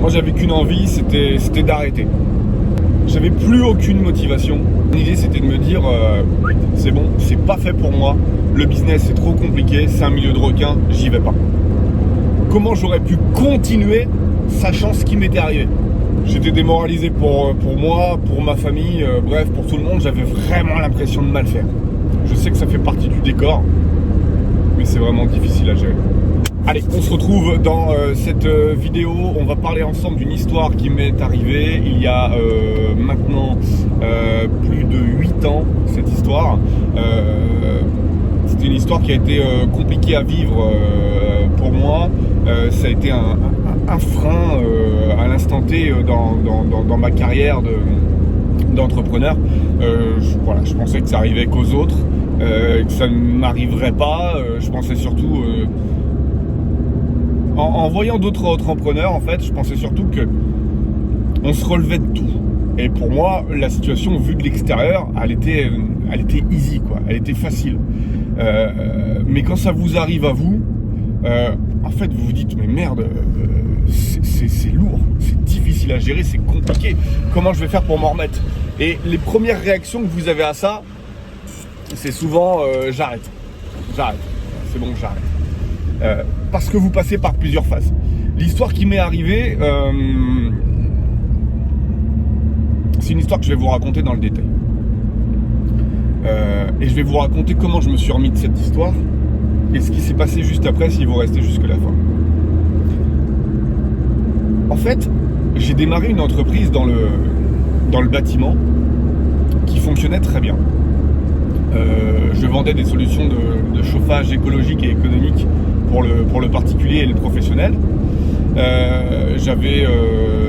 Moi j'avais qu'une envie, c'était d'arrêter. J'avais plus aucune motivation. L'idée c'était de me dire c'est bon, c'est pas fait pour moi, le business c'est trop compliqué, c'est un milieu de requins, j'y vais pas. Comment j'aurais pu continuer sachant ce qui m'était arrivé? J'étais démoralisé pour moi, pour ma famille, bref pour tout le monde, j'avais vraiment l'impression de mal faire. Je sais que ça fait partie du décor, mais c'est vraiment difficile à gérer. Allez, on se retrouve dans cette vidéo. On va parler ensemble d'une histoire qui m'est arrivée il y a maintenant plus de 8 ans, cette histoire. C'était une histoire qui a été compliquée à vivre pour moi. Ça a été un frein à l'instant T dans ma carrière d'entrepreneur. Je pensais que ça arrivait qu'aux autres, que ça ne m'arriverait pas. Je pensais surtout... En voyant d'autres entrepreneurs, en fait, je pensais surtout que on se relevait de tout. Et pour moi, la situation, vue de l'extérieur, elle était easy, quoi. Elle était facile. Mais quand ça vous arrive à vous, en fait, vous vous dites, mais merde, c'est lourd, c'est difficile à gérer, c'est compliqué. Comment je vais faire pour m'en remettre? Et les premières réactions que vous avez à ça, c'est souvent, j'arrête. C'est bon, j'arrête. Parce que vous passez par plusieurs phases. L'histoire qui m'est arrivée, c'est une histoire que je vais vous raconter dans le détail. Et je vais vous raconter comment je me suis remis de cette histoire et ce qui s'est passé juste après si vous restez jusque la fin. En fait, j'ai démarré une entreprise dans le bâtiment qui fonctionnait très bien. Je vendais des solutions de chauffage écologique et économique pour le particulier et le professionnel. J'avais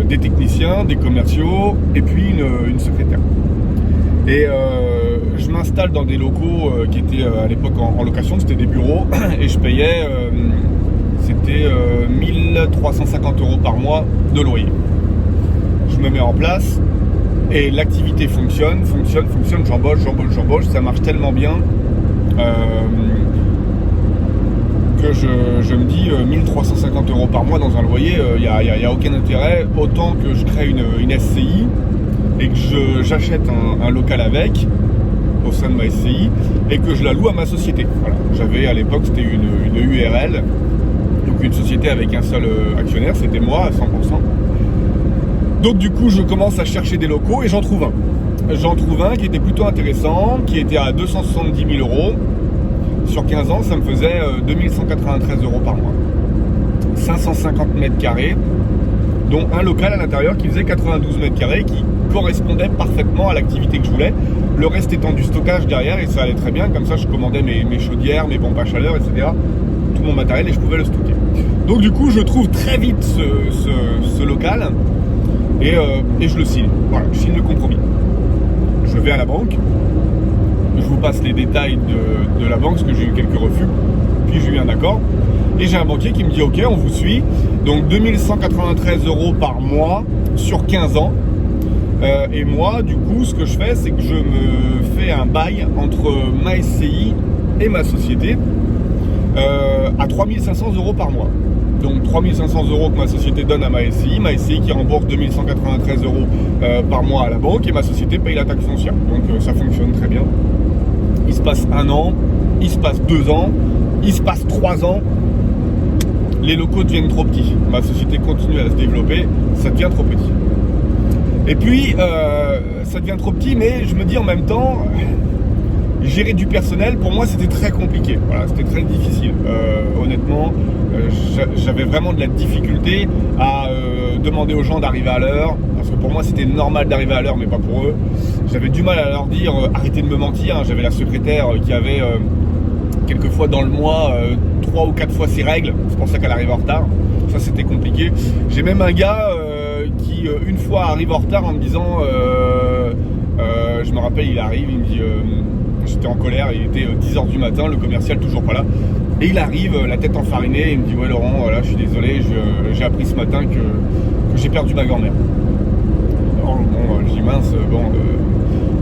des techniciens, des commerciaux et puis une secrétaire. Et je m'installe dans des locaux qui étaient à l'époque en location, c'était des bureaux, et je payais, c'était 1350 € par mois de loyer. Je me mets en place et l'activité fonctionne, j'embauche, ça marche tellement bien que je me dis 1350 € par mois dans un loyer, il n'y a aucun intérêt, autant que je crée une SCI et que j'achète un local avec, au sein de ma SCI, et que je la loue à ma société. Voilà. J'avais à l'époque, c'était une URL, donc une société avec un seul actionnaire, c'était moi à 100%. Donc du coup, je commence à chercher des locaux et j'en trouve un. J'en trouve un qui était plutôt intéressant, qui était à 270 000 €. Sur 15 ans, ça me faisait 2193 € par mois. 550 mètres carrés, dont un local à l'intérieur qui faisait 92 mètres carrés, qui correspondait parfaitement à l'activité que je voulais. Le reste étant du stockage derrière, et ça allait très bien. Comme ça, je commandais mes chaudières, mes pompes à chaleur, etc. Tout mon matériel, et je pouvais le stocker. Donc du coup, je trouve très vite ce local, et je le signe. Voilà, je signe le compromis. Je vais à la banque. Je vous passe les détails de la banque, parce que j'ai eu quelques refus, puis j'ai eu un accord, et j'ai un banquier qui me dit ok, on vous suit, donc 2193 € par mois sur 15 ans, et moi du coup ce que je fais, c'est que je me fais un bail entre ma SCI et ma société à 3500 € par mois. Donc 3500 € que ma société donne à ma SCI qui rembourse 2193 € par mois à la banque, et ma société paye la taxe foncière. Donc ça fonctionne très bien. Il se passe 1 an, il se passe 2 ans, il se passe 3 ans, les locaux deviennent trop petits. Ma société continue à se développer, ça devient trop petit. Et puis, ça devient trop petit, mais je me dis en même temps, gérer du personnel, pour moi, c'était très compliqué. Voilà, c'était très difficile. Honnêtement, j'avais vraiment de la difficulté à demander aux gens d'arriver à l'heure, parce que pour moi, c'était normal d'arriver à l'heure, mais pas pour eux. J'avais du mal à leur dire arrêtez de me mentir. J'avais la secrétaire qui avait quelquefois dans le mois 3 ou 4 fois ses règles. C'est pour ça qu'elle arrive en retard. Ça, c'était compliqué. J'ai même un gars qui une fois arrive en retard en me disant je me rappelle, il arrive, il me dit j'étais en colère, il était 10h du matin, le commercial toujours pas là, et il arrive la tête enfarinée, et il me dit ouais Laurent, voilà, je suis désolé, j'ai appris ce matin que j'ai perdu ma grand-mère. Alors bon, je dis mince,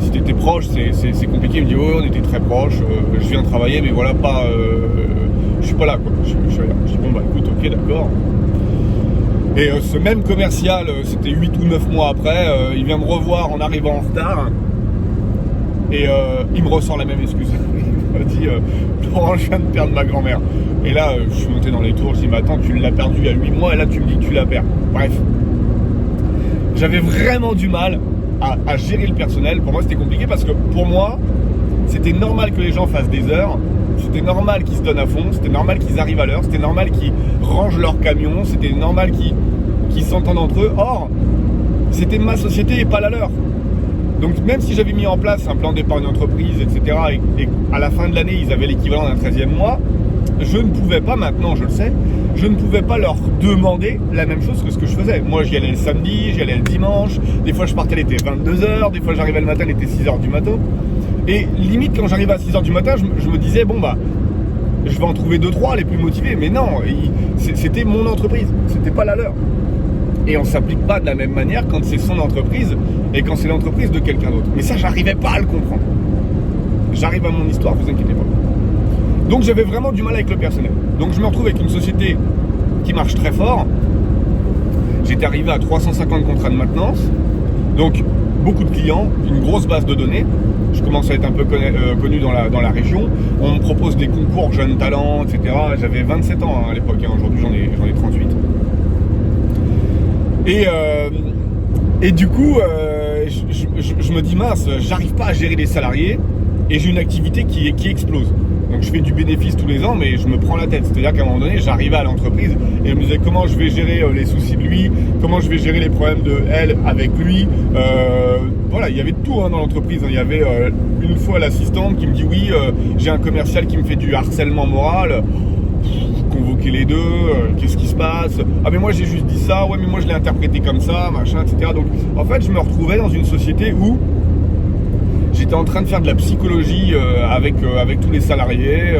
si t'étais proche, c'est compliqué. Il me dit ouais, on était très proches, je viens travailler, mais voilà, pas je suis pas là quoi. Je dis bon bah écoute, ok, d'accord. Et ce même commercial, c'était 8 ou 9 mois après, il vient me revoir en arrivant en retard. Et il me ressort la même excuse. Il m'a dit Laurent, je viens de perdre ma grand-mère. Et là, je suis monté dans les tours, je dis mais attends, tu l'as perdu il y a 8 mois et là tu me dis que tu la perds. Bref. J'avais vraiment du mal à gérer le personnel. Pour moi, c'était compliqué parce que pour moi, c'était normal que les gens fassent des heures. C'était normal qu'ils se donnent à fond. C'était normal qu'ils arrivent à l'heure. C'était normal qu'ils rangent leur camion. C'était normal qu'ils s'entendent entre eux. Or, c'était ma société et pas la leur. Donc même si j'avais mis en place un plan d'épargne entreprise, etc., et à la fin de l'année, ils avaient l'équivalent d'un 13e mois, je ne pouvais pas, maintenant je le sais, je ne pouvais pas leur demander la même chose que ce que je faisais. Moi, j'y allais le samedi, j'y allais le dimanche, des fois je partais, il était 22h, des fois j'arrivais le matin, il était 6h du matin. Et limite, quand j'arrivais à 6h du matin, je me disais, bon bah, je vais en trouver 2-3 les plus motivés. Mais non, c'était mon entreprise, c'était pas la leur. Et on ne s'applique pas de la même manière quand c'est son entreprise et quand c'est l'entreprise de quelqu'un d'autre. Mais ça, j'arrivais pas à le comprendre. J'arrive à mon histoire, vous inquiétez pas. Donc j'avais vraiment du mal avec le personnel. Donc je me retrouve avec une société qui marche très fort. J'étais arrivé à 350 contrats de maintenance. Donc beaucoup de clients, une grosse base de données. Je commence à être un peu connu dans la région. On me propose des concours jeunes talents, etc. J'avais 27 ans à l'époque. Aujourd'hui, j'en ai 38. Et du coup, je me dis mince, j'arrive pas à gérer les salariés et j'ai une activité qui explose. Donc je fais du bénéfice tous les ans, mais je me prends la tête. C'est-à-dire qu'à un moment donné, j'arrivais à l'entreprise et je me disais comment je vais gérer les soucis de lui, comment je vais gérer les problèmes de elle avec lui. Voilà, il y avait tout dans l'entreprise. Il y avait une fois l'assistante qui me dit oui, j'ai un commercial qui me fait du harcèlement moral. Convoquer les deux, qu'est-ce qui se passe? Ah mais moi j'ai juste dit ça, ouais mais moi je l'ai interprété comme ça, machin, etc. Donc en fait je me retrouvais dans une société où j'étais en train de faire de la psychologie avec tous les salariés.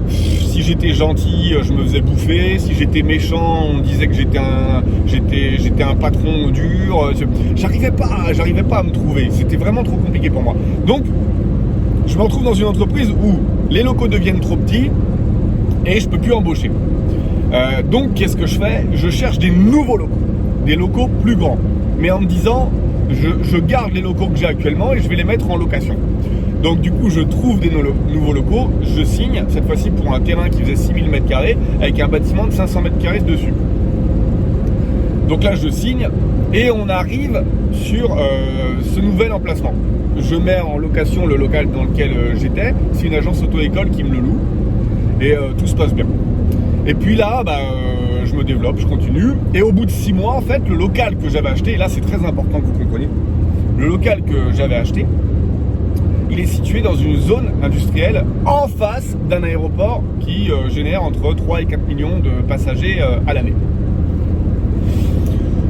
Si j'étais gentil, je me faisais bouffer. Si j'étais méchant, on me disait que j'étais un patron dur. J'arrivais pas à me trouver. C'était vraiment trop compliqué pour moi. Donc je me retrouve dans une entreprise où les locaux deviennent trop petits et je peux plus embaucher. Donc qu'est-ce que je fais? Je cherche des nouveaux locaux, des locaux plus grands, mais en me disant je garde les locaux que j'ai actuellement et je vais les mettre en location. Donc du coup je trouve des nouveaux locaux, je signe cette fois-ci pour un terrain qui faisait 6000 m² avec un bâtiment de 500 m² dessus. Donc là je signe et on arrive sur ce nouvel emplacement. Je mets en location le local dans lequel j'étais, c'est une agence auto-école qui me le loue. Et tout se passe bien. Et puis là, je me développe, je continue. Et au bout de 6 mois, en fait, le local que j'avais acheté, et là c'est très important que vous compreniez, le local que j'avais acheté, il est situé dans une zone industrielle en face d'un aéroport qui génère entre 3 et 4 millions de passagers à l'année.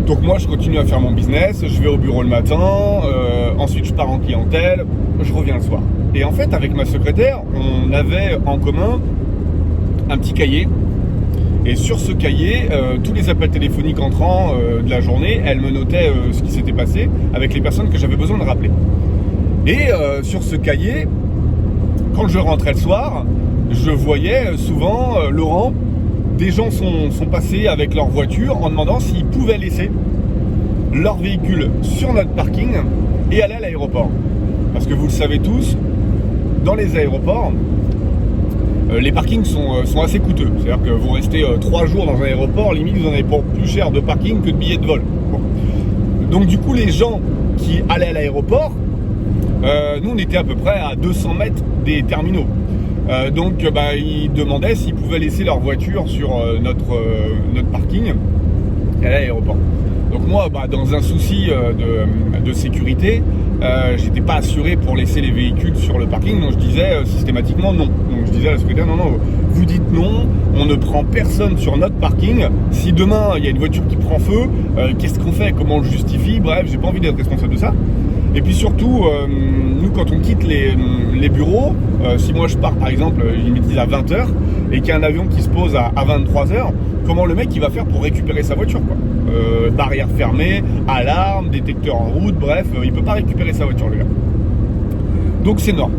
Donc moi, je continue à faire mon business, je vais au bureau le matin, ensuite je pars en clientèle, je reviens le soir. Et en fait, avec ma secrétaire, on avait en commun un petit cahier, et sur ce cahier, tous les appels téléphoniques entrants de la journée, elle me notait ce qui s'était passé avec les personnes que j'avais besoin de rappeler. Et sur ce cahier, quand je rentrais le soir, je voyais souvent Laurent, des gens sont passés avec leur voiture en demandant s'ils pouvaient laisser leur véhicule sur notre parking et aller à l'aéroport. Parce que vous le savez tous, dans les aéroports, les parkings sont assez coûteux. C'est-à-dire que vous restez 3 jours dans un aéroport, limite vous en avez pour plus cher de parking que de billets de vol. Bon. Donc du coup, les gens qui allaient à l'aéroport, nous on était à peu près à 200 mètres des terminaux. Donc ils demandaient s'ils pouvaient laisser leur voiture sur notre parking et aller à l'aéroport. Donc moi, dans un souci de sécurité, j'étais pas assuré pour laisser les véhicules sur le parking, donc je disais systématiquement non. Donc je disais à la secrétaire, non, vous dites non, on ne prend personne sur notre parking. Si demain il y a une voiture qui prend feu, qu'est-ce qu'on fait? Comment on le justifie? Bref, j'ai pas envie d'être responsable de ça. Et puis surtout, nous quand on quitte les bureaux, si moi je pars par exemple, ils me disent à 20h, et qu'il y a un avion qui se pose à 23h, comment le mec il va faire pour récupérer sa voiture quoi? Barrière fermée, alarme, détecteur en route, bref, il peut pas récupérer sa voiture le gars. Donc c'est mort.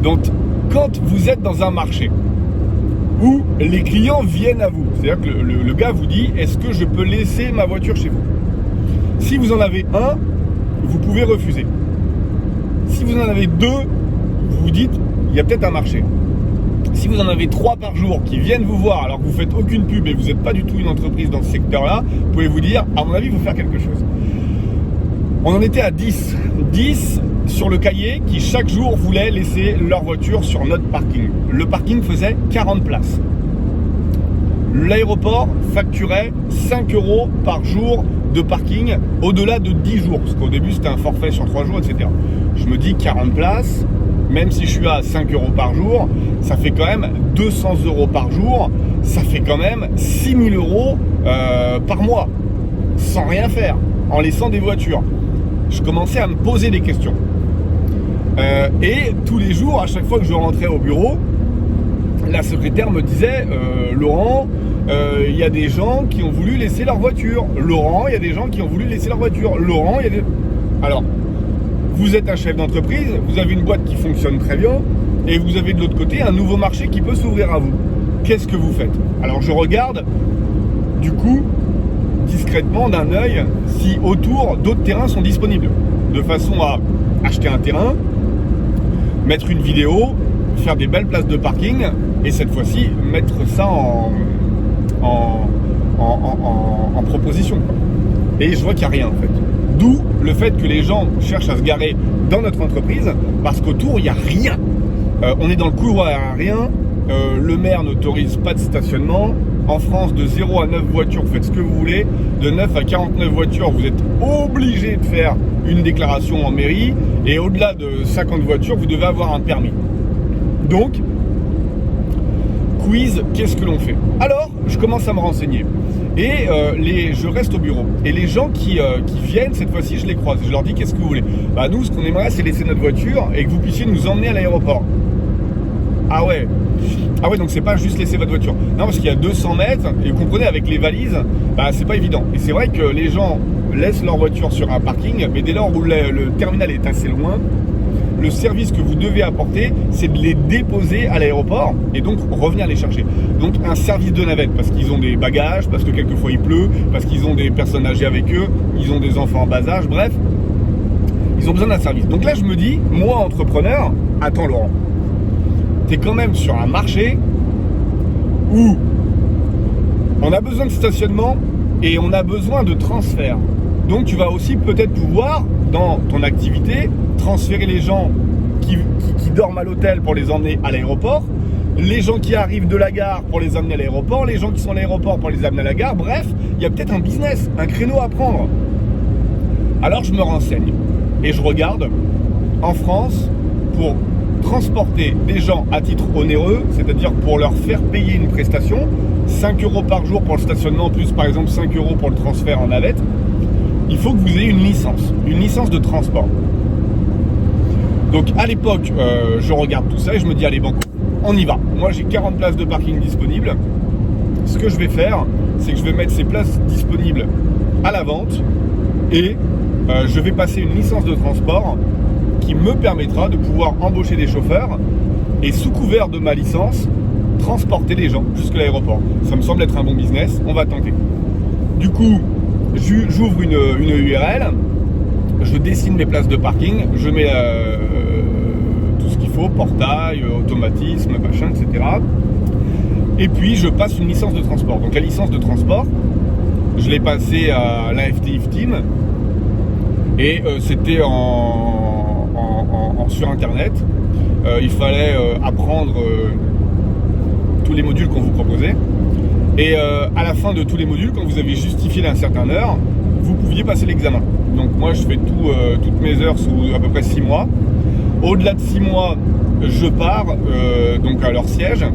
Donc quand vous êtes dans un marché, où les clients viennent à vous. C'est-à-dire que le gars vous dit, est-ce que je peux laisser ma voiture chez vous? Si vous en avez un, vous pouvez refuser. Si vous en avez deux, vous vous dites, il y a peut-être un marché. Si vous en avez 3 par jour qui viennent vous voir alors que vous faites aucune pub et vous n'êtes pas du tout une entreprise dans ce secteur-là, vous pouvez vous dire, à mon avis, il faut faire quelque chose. On en était à 10. 10 sur le cahier qui chaque jour voulaient laisser leur voiture sur notre parking. Le parking faisait 40 places. L'aéroport facturait 5 € par jour de parking au-delà de 10 jours. Parce qu'au début, c'était un forfait sur 3 jours, etc. Je me dis 40 places, même si je suis à 5 € par jour, ça fait quand même 200 € par jour. Ça fait quand même 6 000 € par mois. Sans rien faire, en laissant des voitures. Je commençais à me poser des questions. Et tous les jours, à chaque fois que je rentrais au bureau, la secrétaire me disait Laurent, il y a des gens qui ont voulu laisser leur voiture. Laurent, il y a des gens qui ont voulu laisser leur voiture. Laurent, il y a des... Alors, vous êtes un chef d'entreprise, vous avez une boîte qui fonctionne très bien, et vous avez de l'autre côté un nouveau marché qui peut s'ouvrir à vous. Qu'est-ce que vous faites? Alors, je regarde, du coup, discrètement, d'un œil, si autour d'autres terrains sont disponibles, de façon à acheter un terrain, mettre une vidéo, faire des belles places de parking, et cette fois-ci, mettre ça en proposition. Et je vois qu'il n'y a rien, en fait. D'où le fait que les gens cherchent à se garer dans notre entreprise, parce qu'autour, il n'y a rien. On est dans le couloir aérien, le maire n'autorise pas de stationnement. En France, de 0 à 9 voitures, vous faites ce que vous voulez. De 9 à 49 voitures, vous êtes obligé de faire une déclaration en mairie. Et au-delà de 50 voitures, vous devez avoir un permis. Donc, quiz, qu'est-ce que l'on fait? Alors, je commence à me renseigner. Et je reste au bureau. Et les gens qui viennent, cette fois-ci, je les croise. Je leur dis, qu'est-ce que vous voulez? Bah nous, ce qu'on aimerait, c'est laisser notre voiture et que vous puissiez nous emmener à l'aéroport. Ah ouais, donc c'est pas juste laisser votre voiture. Non, parce qu'il y a 200 mètres, et vous comprenez, avec les valises, bah c'est pas évident. Et c'est vrai que les gens laissent leur voiture sur un parking, mais dès lors où le terminal est assez loin, le service que vous devez apporter, c'est de les déposer à l'aéroport et donc revenir les chercher. Donc un service de navette, parce qu'ils ont des bagages, parce que quelquefois il pleut, parce qu'ils ont des personnes âgées avec eux, ils ont des enfants en bas âge, bref, ils ont besoin d'un service. Donc là je me dis, moi entrepreneur, attends Laurent, t'es quand même sur un marché où on a besoin de stationnement et on a besoin de transfert. Donc tu vas aussi peut-être pouvoir, dans ton activité, transférer les gens qui dorment à l'hôtel pour les emmener à l'aéroport, les gens qui arrivent de la gare pour les emmener à l'aéroport, les gens qui sont à l'aéroport pour les amener à la gare. Bref, il y a peut-être un business, un créneau à prendre. Alors je me renseigne et je regarde en France pour transporter des gens à titre onéreux, c'est-à-dire pour leur faire payer une prestation, 5 € par jour pour le stationnement, plus par exemple 5 € pour le transfert en navette, il faut que vous ayez une licence de transport. Donc à l'époque, je regarde tout ça et je me dis, allez banco, on y va. Moi j'ai 40 places de parking disponibles. Ce que je vais faire, c'est que je vais mettre ces places disponibles à la vente et je vais passer une licence de transport qui me permettra de pouvoir embaucher des chauffeurs et sous couvert de ma licence, transporter les gens jusqu'à l'aéroport. Ça me semble être un bon business, on va tenter. Du coup, j'ouvre une URL, je dessine mes places de parking, je mets tout ce qu'il faut, portail, automatisme, machin, etc. Et puis je passe une licence de transport. Donc la licence de transport, je l'ai passée à l'AFT IFTIM et c'était sur internet. Il fallait apprendre tous les modules qu'on vous proposait. Et à la fin de tous les modules, quand vous avez justifié d'un certain heure, vous pouviez passer l'examen. Donc moi je fais toutes mes heures sous à peu près 6 mois. Au-delà de 6 mois, je pars donc à leur siège.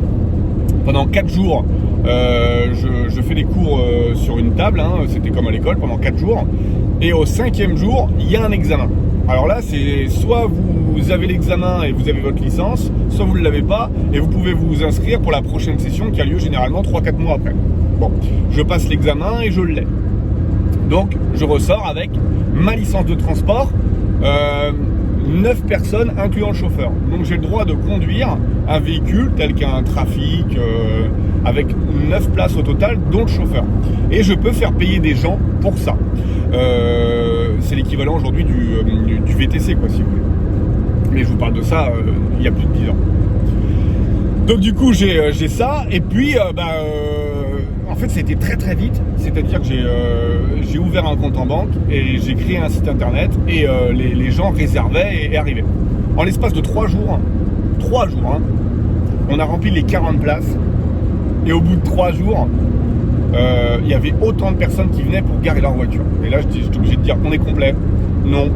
Pendant 4 jours, je fais des cours sur une table, c'était comme à l'école pendant 4 jours. Et au 5e jour, il y a un examen. Alors là, c'est soit vous avez l'examen et vous avez votre licence, soit vous ne l'avez pas et vous pouvez vous inscrire pour la prochaine session qui a lieu généralement 3-4 mois après. Bon, je passe l'examen et je l'ai. Donc, je ressors avec ma licence de transport. 9 personnes, incluant le chauffeur. Donc j'ai le droit de conduire un véhicule tel qu'un trafic, avec 9 places au total, dont le chauffeur. Et je peux faire payer des gens pour ça. C'est l'équivalent aujourd'hui du VTC, quoi, si vous voulez. Mais je vous parle de ça il y a plus de 10 ans. Donc du coup, j'ai ça. Et puis, en fait, c'était très très vite. C'est-à-dire que j'ai ouvert un compte en banque et j'ai créé un site internet. Et les gens réservaient et arrivaient. En l'espace de 3 jours, on a rempli les 40 places. Et au bout de 3 jours, il y avait autant de personnes qui venaient pour garer leur voiture. Et là, j'étais obligé de dire, on est complet. Non,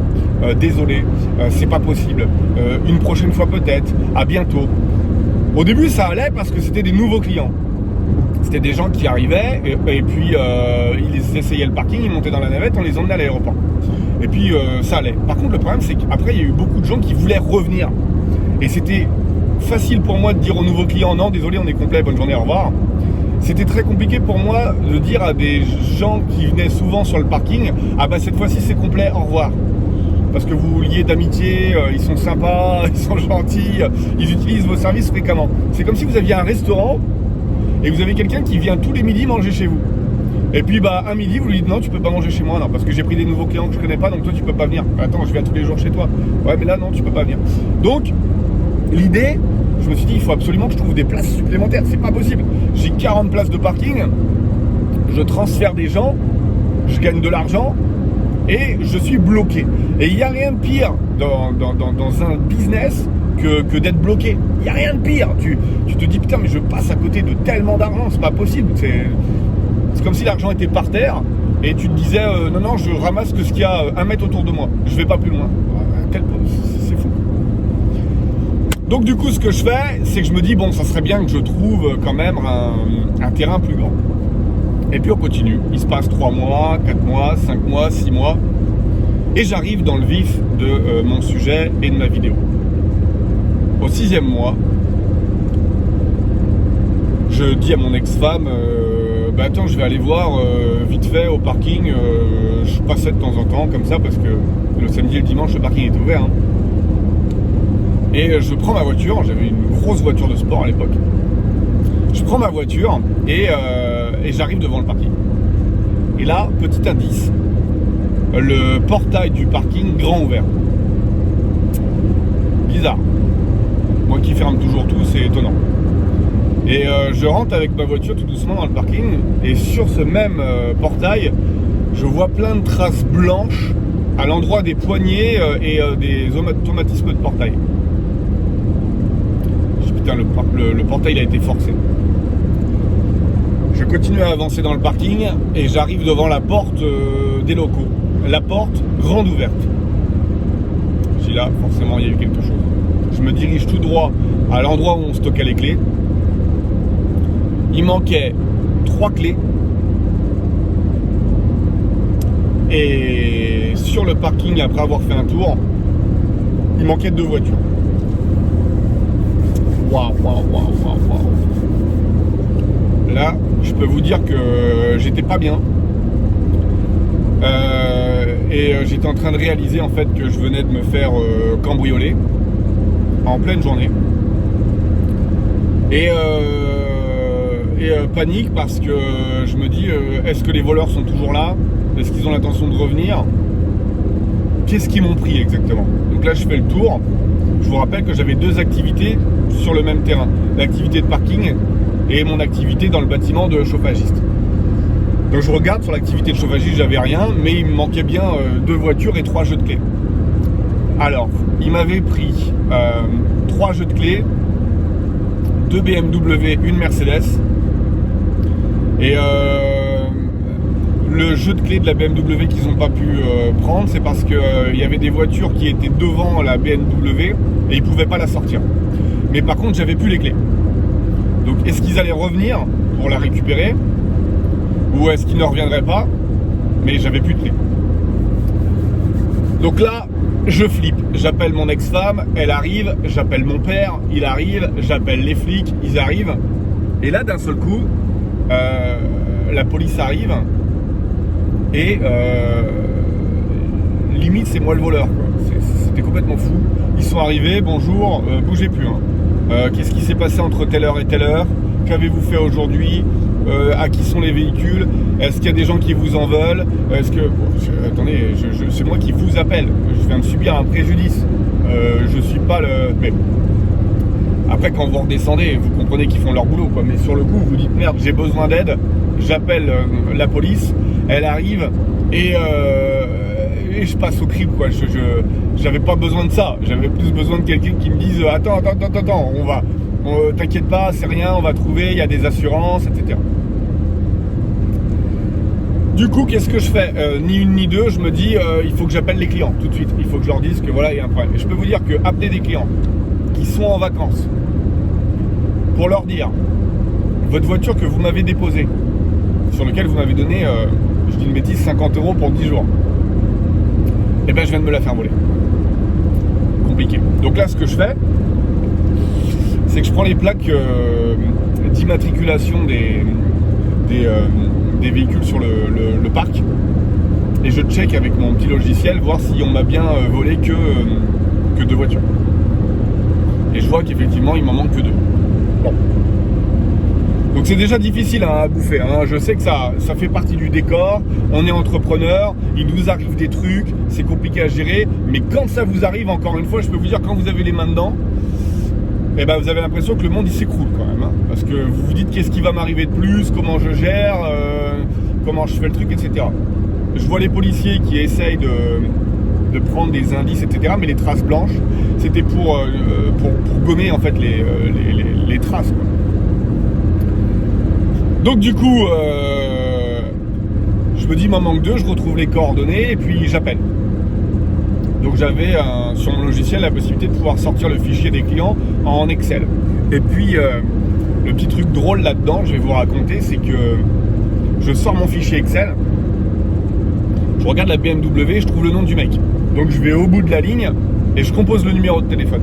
désolé, c'est pas possible. Une prochaine fois peut-être, à bientôt. Au début, ça allait parce que c'était des nouveaux clients. C'était des gens qui arrivaient et puis ils essayaient le parking, ils montaient dans la navette, on les emmenait à l'aéroport. Et puis ça allait. Par contre, le problème, c'est qu'après, il y a eu beaucoup de gens qui voulaient revenir. Et c'était facile pour moi de dire aux nouveaux clients, non, désolé, on est complet, bonne journée, au revoir. C'était très compliqué pour moi de dire à des gens qui venaient souvent sur le parking, ah bah cette fois-ci c'est complet, au revoir. Parce que vous vous liez d'amitié, ils sont sympas, ils sont gentils, ils utilisent vos services fréquemment. C'est comme si vous aviez un restaurant et vous avez quelqu'un qui vient tous les midis manger chez vous. Et puis un midi vous lui dites non, tu peux pas manger chez moi, non, parce que j'ai pris des nouveaux clients que je connais pas, donc toi tu peux pas venir. Attends, je viens tous les jours chez toi. Ouais, mais là non, tu peux pas venir. Donc l'idée, je me suis dit, il faut absolument que je trouve des places supplémentaires. C'est pas possible. J'ai 40 places de parking, je transfère des gens, je gagne de l'argent et je suis bloqué. Et il n'y a rien de pire dans un business que d'être bloqué. Il n'y a rien de pire. Tu te dis, putain, mais je passe à côté de tellement d'argent, c'est pas possible. C'est comme si l'argent était par terre et tu te disais, non, je ramasse que ce qu'il y a 1 mètre autour de moi. Je vais pas plus loin. C'est fou. Donc du coup, ce que je fais, c'est que je me dis, bon, ça serait bien que je trouve quand même un terrain plus grand. Et puis on continue. Il se passe 3 mois, 4 mois, 5 mois, 6 mois. Et j'arrive dans le vif de mon sujet et de ma vidéo. Au 6e mois, je dis à mon ex-femme, attends, je vais aller voir vite fait au parking. Je passais de temps en temps comme ça parce que le samedi et le dimanche, le parking est ouvert. Hein. Et je prends ma voiture, j'avais une grosse voiture de sport à l'époque. Je prends ma voiture et j'arrive devant le parking. Et là, petit indice, le portail du parking grand ouvert. Bizarre. Moi qui ferme toujours tout, c'est étonnant. Et je rentre avec ma voiture tout doucement dans le parking. Et sur ce même portail, je vois plein de traces blanches à l'endroit des poignées et des automatismes de portail. Putain, le portail a été forcé. Je continue à avancer dans le parking et j'arrive devant la porte des locaux. La porte grande ouverte. Je dis là, forcément, il y a eu quelque chose. Je me dirige tout droit à l'endroit où on stockait les clés. Il manquait 3 clés. Et sur le parking, après avoir fait un tour, il manquait 2 voitures. Waouh. Là, je peux vous dire que j'étais pas bien. Et j'étais en train de réaliser en fait que je venais de me faire cambrioler en pleine journée. Et panique parce que je me dis est-ce que les voleurs sont toujours là? Est-ce qu'ils ont l'intention de revenir? Qu'est-ce qu'ils m'ont pris exactement? Donc là je fais le tour. Je vous rappelle que j'avais 2 activités sur le même terrain. L'activité de parking et mon activité dans le bâtiment de chauffagiste. Donc je regarde sur l'activité de chauffagiste, j'avais rien, mais il me manquait bien 2 voitures et 3 jeux de clés. Alors, il m'avait pris 3 jeux de clés, 2 BMW, une Mercedes. Et le jeu de clés de la BMW qu'ils n'ont pas pu prendre, c'est parce qu'il y avait des voitures qui étaient devant la BMW et ils ne pouvaient pas la sortir. Mais par contre, j'avais plus les clés. Donc, est-ce qu'ils allaient revenir pour la récupérer ou est-ce qu'ils ne reviendraient pas? Mais j'avais plus de clés. Donc là, je flippe. J'appelle mon ex-femme, elle arrive. J'appelle mon père, il arrive. J'appelle les flics, ils arrivent. Et là, d'un seul coup, la police arrive et limite c'est moi le voleur, quoi. C'était complètement fou. Ils sont arrivés, bonjour, bougez plus. Hein. Qu'est-ce qui s'est passé entre telle heure et telle heure? Qu'avez-vous fait aujourd'hui? À qui sont les véhicules? Est-ce qu'il y a des gens qui vous en veulent? Est-ce que... attendez, c'est moi qui vous appelle. Je viens de subir un préjudice. Je suis pas le... Mais... Après, quand vous redescendez, vous comprenez qu'ils font leur boulot, quoi. Mais sur le coup, vous dites, merde, j'ai besoin d'aide. J'appelle la police. Elle arrive et je passe au crime, quoi. J'avais pas besoin de ça. J'avais plus besoin de quelqu'un qui me dise, attends, t'inquiète pas, c'est rien, on va trouver, il y a des assurances, etc. Du coup, qu'est-ce que je fais? Ni une ni deux, je me dis, il faut que j'appelle les clients tout de suite. Il faut que je leur dise que voilà, il y a un problème. Et je peux vous dire que appeler des clients qui sont en vacances pour leur dire, votre voiture que vous m'avez déposée, sur laquelle vous m'avez donné, je dis une bêtise, 50 € pour 10 jours, et ben je viens de me la faire voler. Compliqué. Donc là, ce que je fais, c'est que je prends les plaques d'immatriculation des véhicules sur le parc et je check avec mon petit logiciel voir si on m'a bien volé que 2 voitures. Et je vois qu'effectivement il m'en manque que 2. Bon. Donc c'est déjà difficile à bouffer, hein. Je sais que ça fait partie du décor, on est entrepreneur, il nous arrive des trucs, c'est compliqué à gérer, mais quand ça vous arrive, encore une fois, je peux vous dire, quand vous avez les mains dedans, eh ben vous avez l'impression que le monde il s'écroule quand même, hein, parce que vous vous dites qu'est-ce qui va m'arriver de plus, comment je gère, comment je fais le truc, etc. Je vois les policiers qui essayent de prendre des indices, etc. Mais les traces blanches, c'était pour gommer en fait les traces, quoi. Donc du coup, je me dis, il m'en manque 2, je retrouve les coordonnées et puis j'appelle. Donc j'avais sur mon logiciel la possibilité de pouvoir sortir le fichier des clients en Excel. Et puis le petit truc drôle là-dedans, je vais vous raconter, c'est que je sors mon fichier Excel, je regarde la BMW, je trouve le nom du mec. Donc je vais au bout de la ligne et je compose le numéro de téléphone.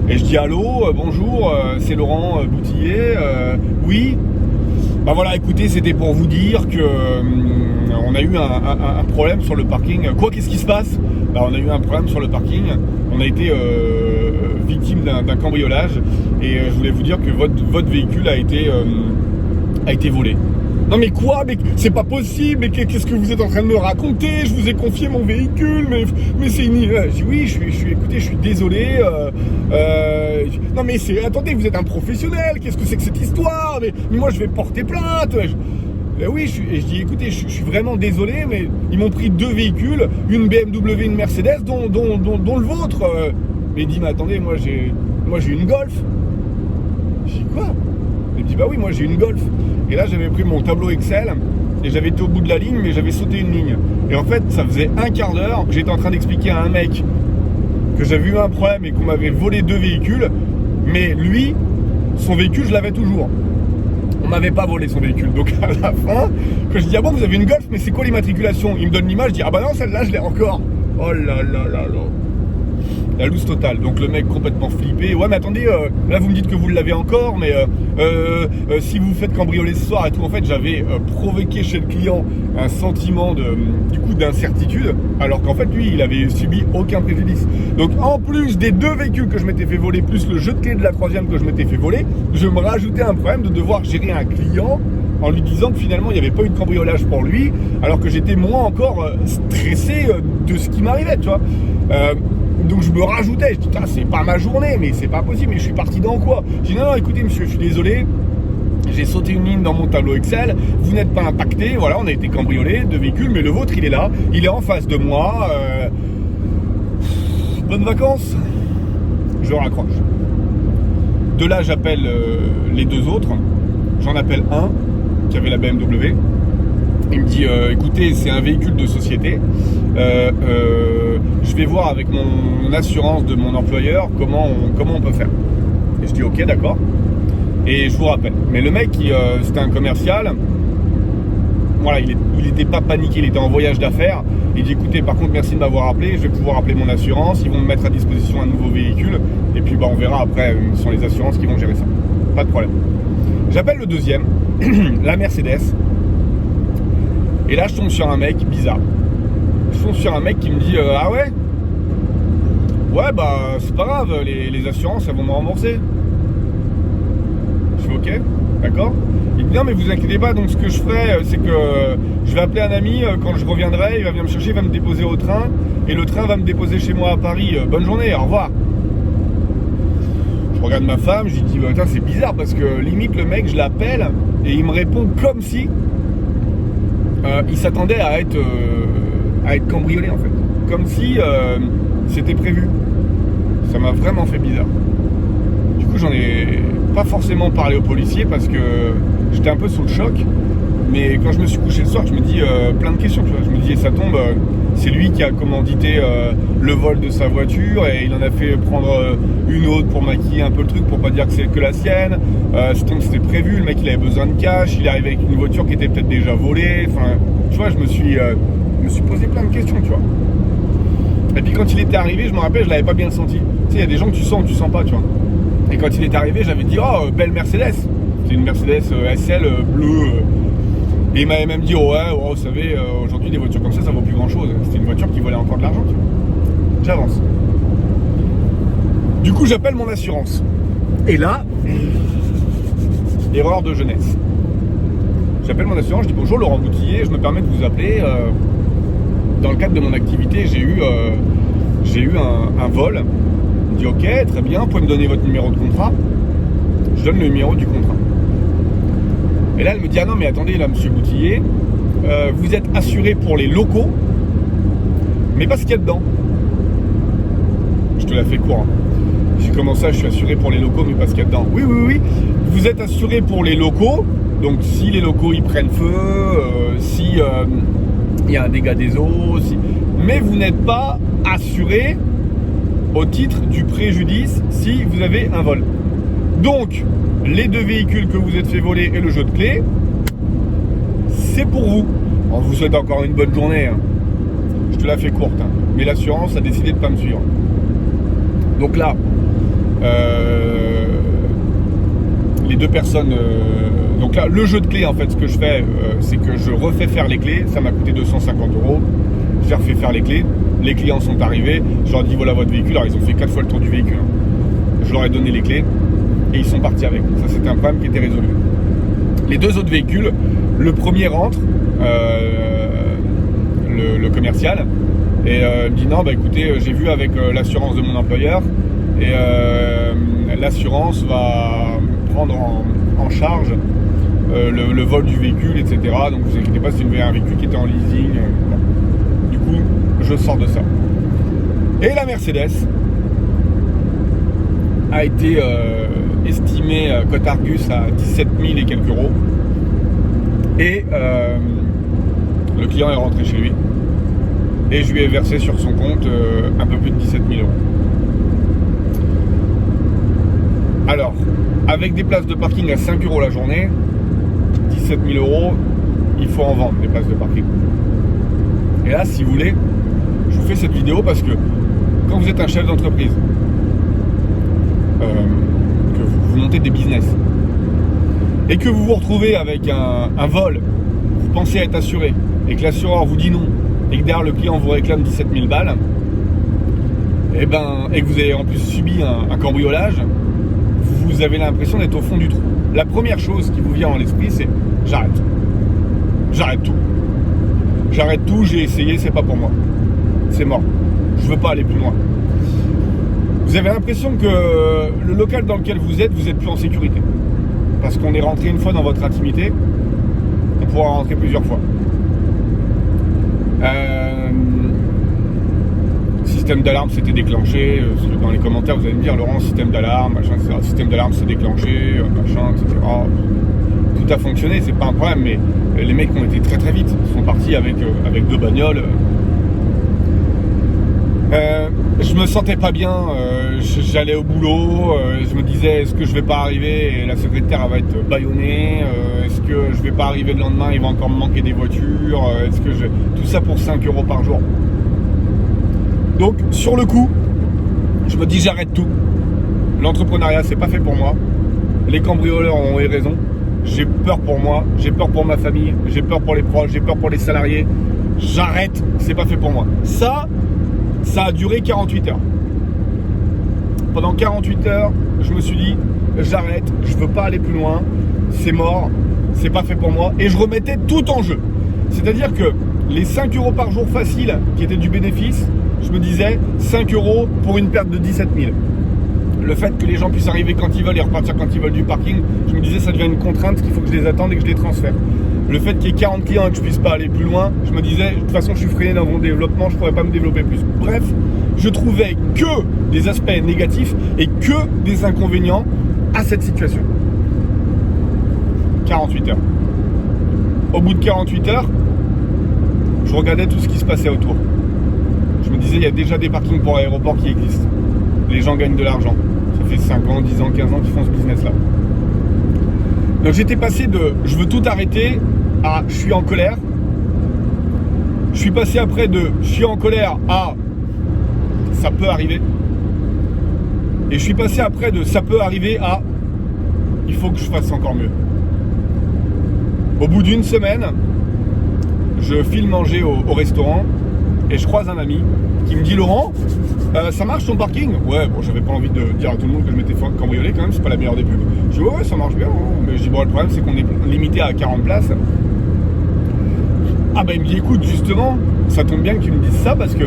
Et je dis allô, bonjour, c'est Laurent Boutillier, oui. Bah voilà, écoutez, c'était pour vous dire que on a eu un problème sur le parking. Quoi, qu'est-ce qui se passe? Bah, on a eu un problème sur le parking. On a été victime d'un cambriolage et je voulais vous dire que votre véhicule a été volé. Non mais quoi? Mais c'est pas possible, mais qu'est-ce que vous êtes en train de me raconter? Je vous ai confié mon véhicule, mais c'est une... Je dis oui, écoutez, je suis désolé. Non mais attendez, vous êtes un professionnel, qu'est-ce que c'est que cette histoire? Mais moi je vais porter plainte. Oui, je dis écoutez, je suis vraiment désolé, mais ils m'ont pris 2 véhicules, une BMW, une Mercedes, dont le vôtre. Mais il dit mais attendez, moi j'ai une Golf. Je dis quoi? Il me dit bah oui, moi j'ai une Golf. Et là j'avais pris mon tableau Excel et j'avais été au bout de la ligne, mais j'avais sauté une ligne. Et en fait ça faisait un quart d'heure que j'étais en train d'expliquer à un mec que j'avais eu un problème et qu'on m'avait volé 2 véhicules, mais lui, son véhicule je l'avais toujours. On m'avait pas volé son véhicule. Donc à la fin, quand je dis ah bon vous avez une Golf, mais c'est quoi l'immatriculation? Il me donne l'image, je dis ah bah non celle-là je l'ai encore. Oh là là là là. La loose totale. Donc le mec complètement flippé. Ouais mais attendez, là vous me dites que vous l'avez encore, mais si vous vous faites cambrioler ce soir et tout, en fait j'avais provoqué chez le client un sentiment d'incertitude, alors qu'en fait lui il avait subi aucun préjudice. Donc en plus des 2 véhicules que je m'étais fait voler, plus le jeu de clé de la 3e que je m'étais fait voler, je me rajoutais un problème de devoir gérer un client en lui disant que finalement il n'y avait pas eu de cambriolage pour lui, alors que j'étais moi encore stressé de ce qui m'arrivait, tu vois. Donc je me rajoutais, je dis c'est pas ma journée, mais c'est pas possible, mais je suis parti dans quoi? Je dis non écoutez monsieur, je suis désolé, j'ai sauté une ligne dans mon tableau Excel, vous n'êtes pas impacté, voilà, on a été cambriolé, 2 véhicules, mais le vôtre il est là, il est en face de moi, bonnes vacances. Je raccroche. De là j'appelle les 2 autres, j'en appelle un qui avait la BMW. Il me dit écoutez, c'est un véhicule de société, je vais voir avec mon assurance de mon employeur comment on peut faire. Et je dis ok d'accord, et je vous rappelle. Mais le mec c'était un commercial, voilà, il était pas paniqué, il était en voyage d'affaires. Il dit écoutez, par contre merci de m'avoir appelé, je vais pouvoir appeler mon assurance, ils vont me mettre à disposition un nouveau véhicule et puis on verra après, ce sont les assurances qui vont gérer ça, pas de problème. J'appelle le 2e, la Mercedes. Et là, je tombe sur un mec bizarre. Je tombe sur un mec qui me dit ah ouais. Ouais bah c'est pas grave, les assurances elles vont me rembourser. Je fais ok, d'accord. Il me dit non mais vous inquiétez pas, donc ce que je ferai c'est que je vais appeler un ami, quand je reviendrai, il va venir me chercher, il va me déposer au train, et le train va me déposer chez moi à Paris, bonne journée, au revoir. Je regarde ma femme, je lui dis putain c'est bizarre parce que limite le mec je l'appelle et il me répond comme si il s'attendait à être cambriolé en fait. Comme si c'était prévu. Ça m'a vraiment fait bizarre. Du coup j'en ai pas forcément parlé aux policiers parce que j'étais un peu sous le choc. Mais quand je me suis couché le soir, je me dis plein de questions, tu vois. Je me dis, ça tombe, c'est lui qui a commandité le vol de sa voiture et il en a fait prendre une autre pour maquiller un peu le truc, pour pas dire que c'est que la sienne. C'était prévu, le mec il avait besoin de cash, il est arrivé avec une voiture qui était peut-être déjà volée. Enfin, tu vois, je me suis posé plein de questions, tu vois. Et puis quand il était arrivé, je me rappelle, je l'avais pas bien senti. Tu sais, il y a des gens que tu sens ou tu sens pas, tu vois. Et quand il est arrivé, j'avais dit, oh, belle Mercedes. C'est une Mercedes SL bleue. Et il m'avait même dit, ouais, vous savez, aujourd'hui des voitures comme ça vaut plus grand chose. C'était une voiture qui valait encore de l'argent, tu vois. J'avance. Du coup, j'appelle mon assurance. Et là, erreur de jeunesse. J'appelle mon assurance, je dis bonjour Laurent Boutillier, je me permets de vous appeler. Dans le cadre de mon activité, j'ai eu un vol. Il dit ok, très bien, vous pouvez me donner votre numéro de contrat. Je donne le numéro du contrat. Et là, elle me dit, ah non, mais attendez, là, monsieur Boutillier, vous êtes assuré pour les locaux, mais pas ce qu'il y a dedans. Je te la fais court. Hein. J'ai commencé à, je suis assuré pour les locaux, mais pas ce qu'il y a dedans. Oui, oui, oui. Vous êtes assuré pour les locaux, donc si les locaux, ils prennent feu, si il y a un dégât des eaux, mais vous n'êtes pas assuré au titre du préjudice si vous avez un vol. Donc, les deux véhicules que vous êtes fait voler et le jeu de clés, c'est pour vous. On vous souhaite encore une bonne journée. Hein. Je te la fais courte. Hein. Mais l'assurance a décidé de ne pas me suivre. Donc là, les deux personnes... donc là, le jeu de clés, en fait, ce que je fais, c'est que je refais faire les clés. Ça m'a coûté 250 €. J'ai refait faire les clés. Les clients sont arrivés. Je leur ai dit, voilà votre véhicule. Alors, ils ont fait 4 fois le tour du véhicule. Hein. Je leur ai donné les clés. Et ils sont partis avec. Ça, c'était un problème qui était résolu. Les deux autres véhicules, le premier rentre, le commercial, et me dit non, bah écoutez, j'ai vu avec l'assurance de mon employeur, et l'assurance va prendre en charge le vol du véhicule, etc. Donc vous inquiétez pas, c'est un véhicule qui était en leasing. Du coup, je sors de ça. Et la Mercedes a été estimé cote Argus à 17 000 et quelques euros. Et le client est rentré chez lui. Et je lui ai versé sur son compte un peu plus de 17 000 euros. Alors, avec des places de parking à 5 € la journée, 17 000 euros, il faut en vendre des places de parking. Et là, si vous voulez, je vous fais cette vidéo parce que quand vous êtes un chef d'entreprise, que vous montez des business et que vous vous retrouvez avec un vol, vous pensez être assuré et que l'assureur vous dit non et que derrière le client vous réclame 17 000 balles, et que vous avez en plus subi un cambriolage, vous avez l'impression d'être au fond du trou. La première chose qui vous vient en l'esprit, c'est j'arrête tout, j'ai essayé, c'est pas pour moi, c'est mort, je veux pas aller plus loin. Vous avez l'impression que le local dans lequel vous êtes plus en sécurité. Parce qu'on est rentré une fois dans votre intimité, on pourra rentrer plusieurs fois. Système d'alarme s'était déclenché. Dans les commentaires, vous allez me dire, Laurent, système d'alarme, machin, etc. Système d'alarme s'est déclenché, machin, etc. Tout a fonctionné, c'est pas un problème, mais les mecs ont été très très vite. Ils sont partis avec 2 bagnoles. Je me sentais pas bien, j'allais au boulot, je me disais est-ce que je vais pas arriver et la secrétaire elle va être bâillonnée, est-ce que je vais pas arriver le lendemain, il va encore me manquer des voitures, tout ça pour 5 € par jour. Donc sur le coup, je me dis j'arrête tout. L'entrepreneuriat c'est pas fait pour moi, les cambrioleurs ont eu raison, j'ai peur pour moi, j'ai peur pour ma famille, j'ai peur pour les proches, j'ai peur pour les salariés. j'arrête, c'est pas fait pour moi. Ça a duré 48 heures. Pendant 48 heures, je me suis dit, j'arrête, je veux pas aller plus loin, c'est mort, c'est pas fait pour moi. Et je remettais tout en jeu. C'est-à-dire que les 5 € par jour facile, qui étaient du bénéfice, je me disais 5 € pour une perte de 17 000. Le fait que les gens puissent arriver quand ils veulent et repartir quand ils veulent du parking, je me disais ça devient une contrainte, qu'il faut que je les attende et que je les transfère. Le fait qu'il y ait 40 clients et que je puisse pas aller plus loin, je me disais, de toute façon je suis freiné dans mon développement, je pourrais pas me développer plus. Bref, je trouvais que des aspects négatifs et que des inconvénients à cette situation. 48 heures. Au bout de 48 heures, je regardais tout ce qui se passait autour. Je me disais, il y a déjà des parkings pour aéroports qui existent. Les gens gagnent de l'argent. Ça fait 5 ans, 10 ans, 15 ans qu'ils font ce business-là. Donc j'étais passé de « je veux tout arrêter » à « je suis en colère ». Je suis passé après de « je suis en colère » à « ça peut arriver ». Et je suis passé après de « ça peut arriver » à « il faut que je fasse encore mieux ». Au bout d'une semaine, je file manger au restaurant et je croise un ami qui me dit « Laurent, ça marche ton parking ?» Ouais, bon, j'avais pas envie de dire à tout le monde que je m'étais fait cambrioler quand même, c'est pas la meilleure des pubs. Je dis ouais, ça marche bien, hein. Mais je dis bon, le problème c'est qu'on est limité à 40 places. Ah bah il me dit écoute, justement, ça tombe bien que tu me dises ça parce que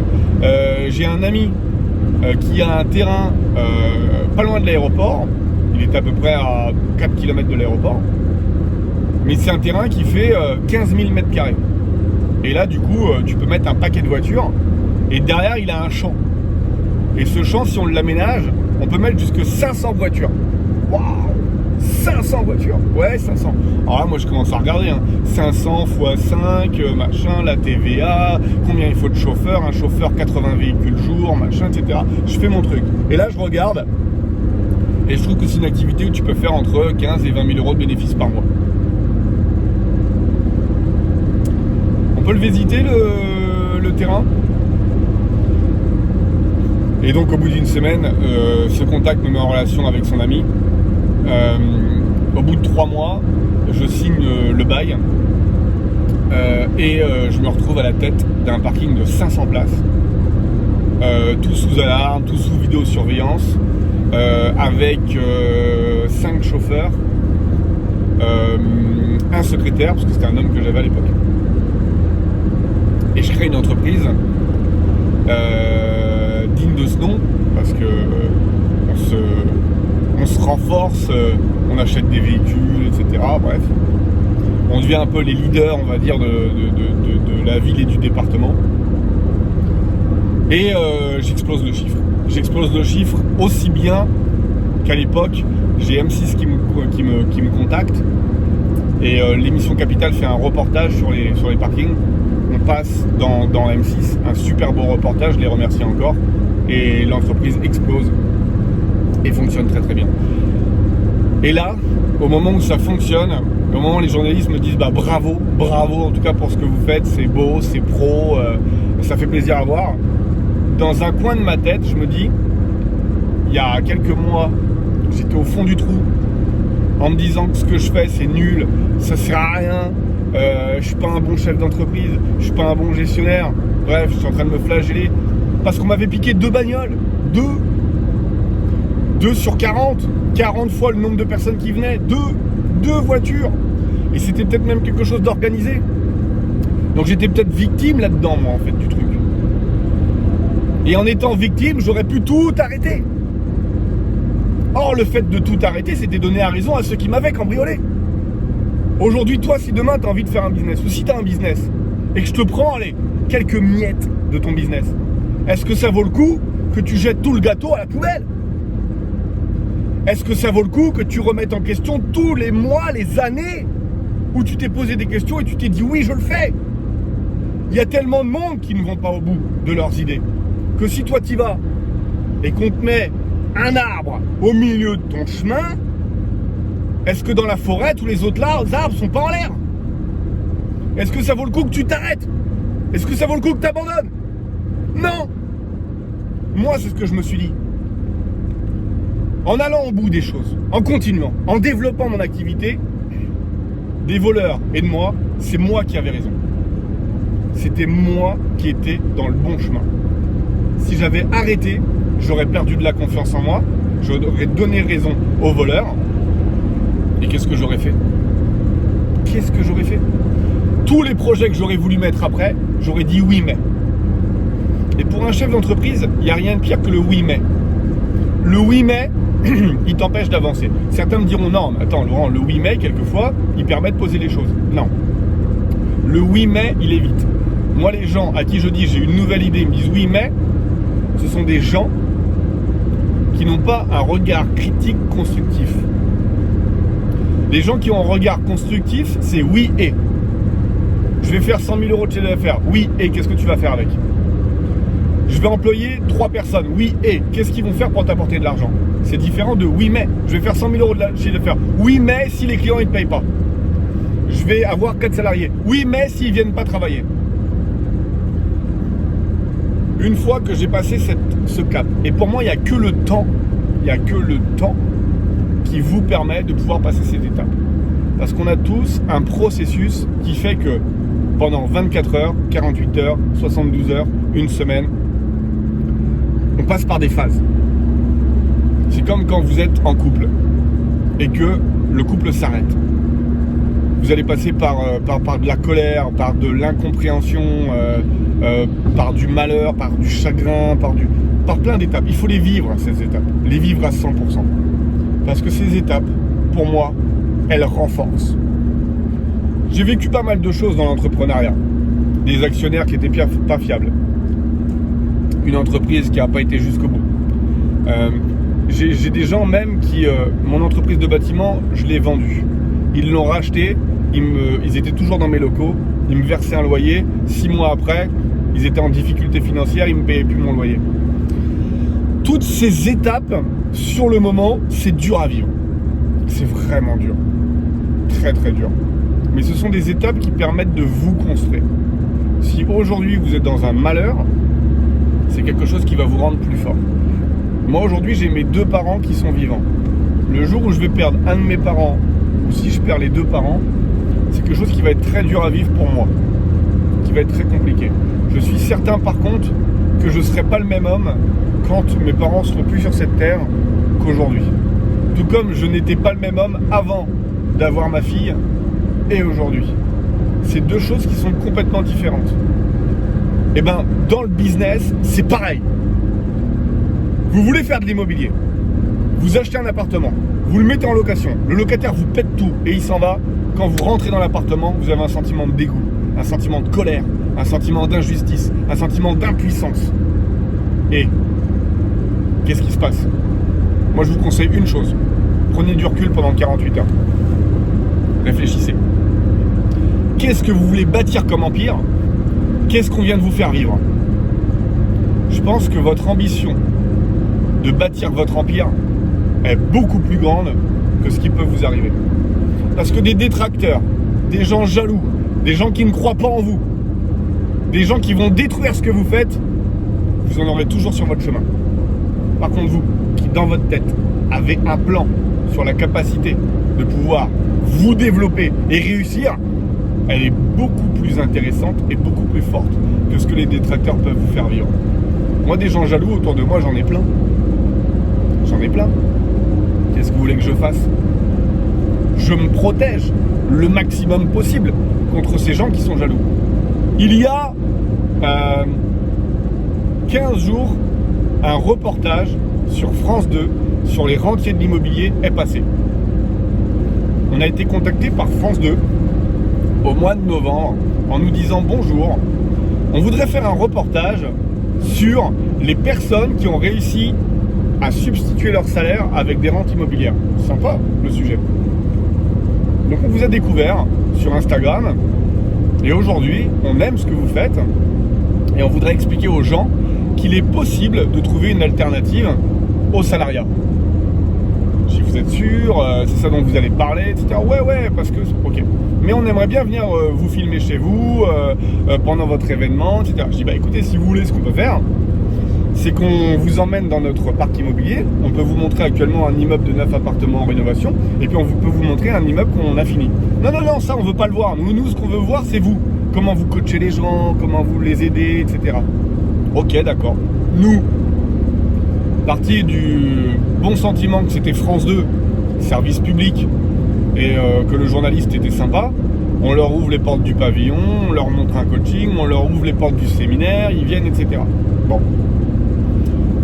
j'ai un ami qui a un terrain pas loin de l'aéroport. Il est à peu près à 4 km de l'aéroport. Mais c'est un terrain qui fait 15 000 mètres carrés. Et là, du coup, tu peux mettre un paquet de voitures. Et derrière, il a un champ. Et ce champ, si on l'aménage, on peut mettre jusque 500 voitures. Waouh, 500 voitures. Ouais, 500. Alors là, moi, je commence à regarder. 500 x 5, machin, la TVA, combien il faut de chauffeurs, un chauffeur 80 véhicules jour, machin, etc. Je fais mon truc. Et là, je regarde. Et je trouve que c'est une activité où tu peux faire entre 15 et 20 000 € de bénéfices par mois. On peut le visiter, le terrain. Et donc au bout d'une semaine, ce contact me met en relation avec son ami. Au bout de 3 mois, je signe le bail et je me retrouve à la tête d'un parking de 500 places. Tout sous alarme, tout sous vidéosurveillance, avec 5 chauffeurs, un secrétaire, parce que c'était un homme que j'avais à l'époque. Et je crée une entreprise digne de ce nom, parce que on se renforce, on achète des véhicules, etc. Bref, on devient un peu les leaders, on va dire, de la ville et du département. Et j'explose le chiffre. J'explose le chiffre aussi bien qu'à l'époque, j'ai M6 qui me contacte. Et l'émission Capital fait un reportage sur les parkings. On passe dans M6, un super beau reportage, je les remercie encore. Et l'entreprise explose et fonctionne très très bien. Et là, au moment où ça fonctionne, au moment où les journalistes me disent bah bravo en tout cas pour ce que vous faites, c'est beau, c'est pro, ça fait plaisir à voir. Dans un coin de ma tête, je me dis, il y a quelques mois, j'étais au fond du trou en me disant que ce que je fais c'est nul, ça sert à rien, je suis pas un bon chef d'entreprise, je suis pas un bon gestionnaire. Bref, je suis en train de me flageller parce qu'on m'avait piqué 2 bagnoles, 2 sur 40 fois le nombre de personnes qui venaient, 2 voitures. Et c'était peut-être même quelque chose d'organisé. Donc j'étais peut-être victime là-dedans, moi, en fait, du truc. Et en étant victime, j'aurais pu tout arrêter. Or, le fait de tout arrêter, c'était donner raison à ceux qui m'avaient cambriolé. Aujourd'hui, toi, si demain, tu as envie de faire un business, ou si tu as un business, et que je te prends, allez, quelques miettes de ton business, est-ce que ça vaut le coup que tu jettes tout le gâteau à la poubelle? Est-ce que ça vaut le coup que tu remettes en question tous les mois, les années où tu t'es posé des questions et tu t'es dit oui, je le fais? Il y a tellement de monde qui ne vont pas au bout de leurs idées que si toi t'y vas et qu'on te met un arbre au milieu de ton chemin, est-ce que dans la forêt tous les autres arbres sont pas en l'air? Est-ce que ça vaut le coup que tu t'arrêtes? Est-ce que ça vaut le coup que tu abandonnes? Non. Moi, c'est ce que je me suis dit. En allant au bout des choses, en continuant, en développant mon activité, des voleurs et de moi, c'est moi qui avais raison. c'était moi qui étais dans le bon chemin. Si j'avais arrêté, j'aurais perdu de la confiance en moi, j'aurais donné raison aux voleurs. Et qu'est-ce que j'aurais fait? Tous les projets que j'aurais voulu mettre après, j'aurais dit oui mais. Et pour un chef d'entreprise, il n'y a rien de pire que le oui mais. Le oui mais, il t'empêche d'avancer. Certains me diront non, mais attends Laurent, le oui mais, quelquefois, il permet de poser les choses. Non. Le oui mais, il évite. Moi, les gens à qui je dis j'ai une nouvelle idée, ils me disent oui mais, ce sont des gens qui n'ont pas un regard critique constructif. Les gens qui ont un regard constructif, c'est oui et. Je vais faire 100 000 euros de chiffre d'affaires. Oui et qu'est-ce que tu vas faire avec? Je vais employer 3 personnes. Oui et qu'est-ce qu'ils vont faire pour t'apporter de l'argent? C'est différent de oui mais. Je vais faire 100 000 euros de chiffre d'affaires. Oui mais si les clients ne payent pas. Je vais avoir 4 salariés. Oui mais s'ils ne viennent pas travailler. Une fois que j'ai passé ce cap, et pour moi il n'y a que le temps, qui vous permet de pouvoir passer ces étapes. Parce qu'on a tous un processus qui fait que pendant 24 heures, 48 heures, 72 heures, une semaine, on passe par des phases. C'est comme quand vous êtes en couple et que le couple s'arrête. Vous allez passer par de la colère, par de l'incompréhension, par du malheur, par du chagrin, par plein d'étapes. Il faut les vivre, ces étapes. Les vivre à 100%. Parce que ces étapes, pour moi, elles renforcent. J'ai vécu pas mal de choses dans l'entrepreneuriat. Des actionnaires qui n'étaient pas fiables. Une entreprise qui n'a pas été jusqu'au bout. J'ai des gens même qui... mon entreprise de bâtiment, je l'ai vendue. Ils l'ont racheté, ils étaient toujours dans mes locaux, ils me versaient un loyer. 6 mois après, ils étaient en difficulté financière, ils ne me payaient plus mon loyer. Toutes ces étapes, sur le moment, c'est dur à vivre. C'est vraiment dur. Très très dur. Mais ce sont des étapes qui permettent de vous construire. Si aujourd'hui vous êtes dans un malheur, c'est quelque chose qui va vous rendre plus fort. Moi aujourd'hui j'ai mes 2 parents qui sont vivants. Le jour où je vais perdre un de mes parents, ou si je perds les 2 parents, c'est quelque chose qui va être très dur à vivre pour moi. Qui va être très compliqué. Je suis certain par contre que je ne serai pas le même homme quand mes parents seront plus sur cette terre qu'aujourd'hui. Tout comme je n'étais pas le même homme avant d'avoir ma fille et aujourd'hui. C'est 2 choses qui sont complètement différentes. Et bien, dans le business, c'est pareil. Vous voulez faire de l'immobilier, vous achetez un appartement, vous le mettez en location, le locataire vous pète tout et il s'en va. Quand vous rentrez dans l'appartement, vous avez un sentiment de dégoût, un sentiment de colère, un sentiment d'injustice, un sentiment d'impuissance. Et qu'est-ce qui se passe? Moi, je vous conseille une chose. Prenez du recul pendant 48 heures. Réfléchissez. Qu'est-ce que vous voulez bâtir comme empire? Qu'est-ce qu'on vient de vous faire vivre? Je pense que votre ambition de bâtir votre empire est beaucoup plus grande que ce qui peut vous arriver. Parce que des détracteurs, des gens jaloux, des gens qui ne croient pas en vous, des gens qui vont détruire ce que vous faites, vous en aurez toujours sur votre chemin. Par contre, vous, qui dans votre tête avez un plan sur la capacité de pouvoir vous développer et réussir, elle est beaucoup plus intéressante et beaucoup plus forte que ce que les détracteurs peuvent vous faire vivre. Moi, des gens jaloux autour de moi, j'en ai plein. J'en ai plein. Qu'est-ce que vous voulez que je fasse? Je me protège le maximum possible contre ces gens qui sont jaloux. Il y a 15 jours, un reportage sur France 2 sur les rentiers de l'immobilier est passé. On a été contacté par France 2 au mois de novembre en nous disant bonjour, on voudrait faire un reportage sur les personnes qui ont réussi à substituer leur salaire avec des rentes immobilières. Sympa le sujet. Donc on vous a découvert sur Instagram et aujourd'hui on aime ce que vous faites et on voudrait expliquer aux gens qu'il est possible de trouver une alternative au salariat. Si vous êtes sûr, c'est ça dont vous allez parler, etc. Ouais, parce que... Ok. Mais on aimerait bien venir vous filmer chez vous, pendant votre événement, etc. Je dis, bah écoutez, si vous voulez, ce qu'on peut faire, c'est qu'on vous emmène dans notre parc immobilier. On peut vous montrer actuellement un immeuble de 9 appartements en rénovation. Et puis on peut vous montrer un immeuble qu'on a fini. Non, ça, on veut pas le voir. Nous, ce qu'on veut voir, c'est vous. comment vous coachez les gens, comment vous les aidez, etc. Ok, d'accord. Nous, parti du bon sentiment que c'était France 2, service public, et que le journaliste était sympa, on leur ouvre les portes du pavillon, on leur montre un coaching, on leur ouvre les portes du séminaire, ils viennent, etc. Bon.